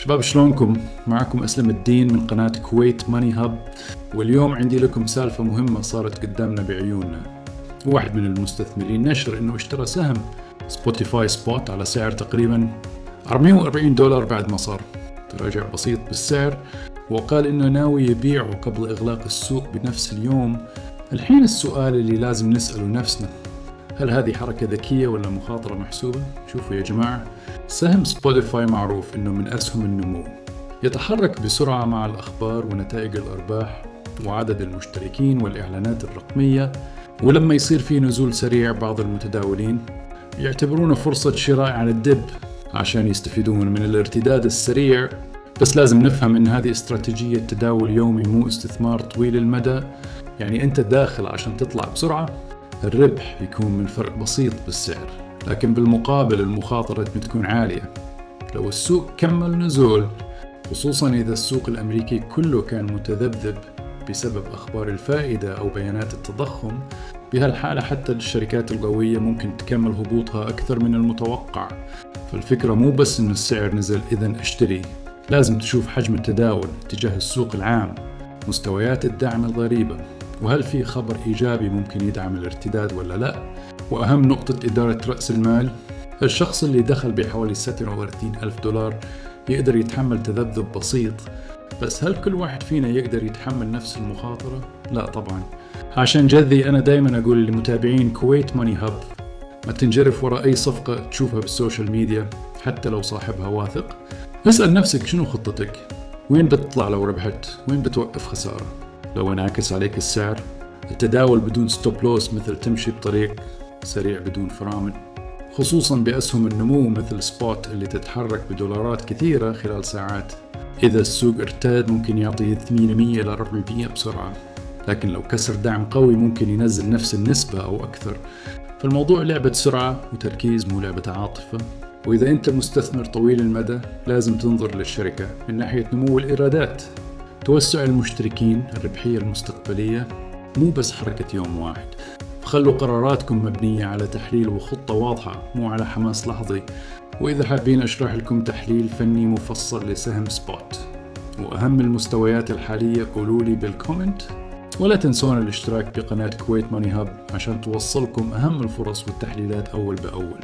شباب شلونكم؟ معكم أسلم الدين من قناة كويت ماني هاب، واليوم عندي لكم سالفة مهمة صارت قدامنا بعيوننا. واحد من المستثمرين نشر إنه اشترى سهم سبوتيفاي سبوت على سعر تقريبا $440 بعد ما صار تراجع بسيط بالسعر، وقال إنه ناوي يبيعه قبل إغلاق السوق بنفس اليوم. الحين السؤال اللي لازم نسأله نفسنا، هل هذه حركة ذكية ولا مخاطرة محسوبة؟ شوفوا يا جماعة، سهم سبوتيفاي معروف إنه من أسهم النمو، يتحرك بسرعة مع الأخبار ونتائج الأرباح وعدد المشتركين والإعلانات الرقمية، ولما يصير في نزول سريع بعض المتداولين يعتبرونه فرصة شراء على الدب عشان يستفيدون من الارتداد السريع. بس لازم نفهم إن هذه استراتيجية تداول يومي، مو استثمار طويل المدى. يعني أنت داخل عشان تطلع بسرعة، الربح يكون من فرق بسيط بالسعر، لكن بالمقابل المخاطرة بتكون عالية. لو السوق كمل نزول، خصوصا إذا السوق الأمريكي كله كان متذبذب بسبب أخبار الفائدة أو بيانات التضخم، بهالحالة حتى الشركات القوية ممكن تكمل هبوطها أكثر من المتوقع. فالفكرة مو بس إن السعر نزل إذن أشتري، لازم تشوف حجم التداول تجاه السوق العام، مستويات الدعم الغريبة، وهل في خبر إيجابي ممكن يدعم الارتداد ولا لا. وأهم نقطة، إدارة رأس المال. الشخص اللي دخل بحوالي $36,000 يقدر يتحمل تذبذب بسيط، بس هل كل واحد فينا يقدر يتحمل نفس المخاطرة؟ لا طبعا. عشان جذي أنا دايما أقول لمتابعين كويت ماني هاب، ما تنجرف وراء أي صفقة تشوفها بالسوشيال ميديا حتى لو صاحبها واثق. اسأل نفسك، شنو خطتك؟ وين بتطلع لو ربحت؟ وين بتوقف خسارة؟ لو انعكس عليك السعر، التداول بدون ستوب لوس مثل تمشي بطريق سريع بدون فرامل، خصوصا بأسهم النمو مثل سبوت اللي تتحرك بدولارات كثيرة خلال ساعات. إذا السوق ارتاد ممكن يعطي 800 إلى 400 بسرعة، لكن لو كسر دعم قوي ممكن ينزل نفس النسبة أو أكثر. فالموضوع لعبة سرعة وتركيز، مو لعبة عاطفة. وإذا أنت مستثمر طويل المدى، لازم تنظر للشركة من ناحية نمو الإيرادات، توسع المشتركين، الربحية المستقبلية، مو بس حركة يوم واحد. خلوا قراراتكم مبنية على تحليل وخطة واضحة، مو على حماس لحظي. وإذا حابين أشرح لكم تحليل فني مفصل لسهم سبوت وأهم المستويات الحالية، قولولي بالكومنت. ولا تنسون الاشتراك بقناة كويت ماني هاب عشان توصلكم أهم الفرص والتحليلات أول بأول.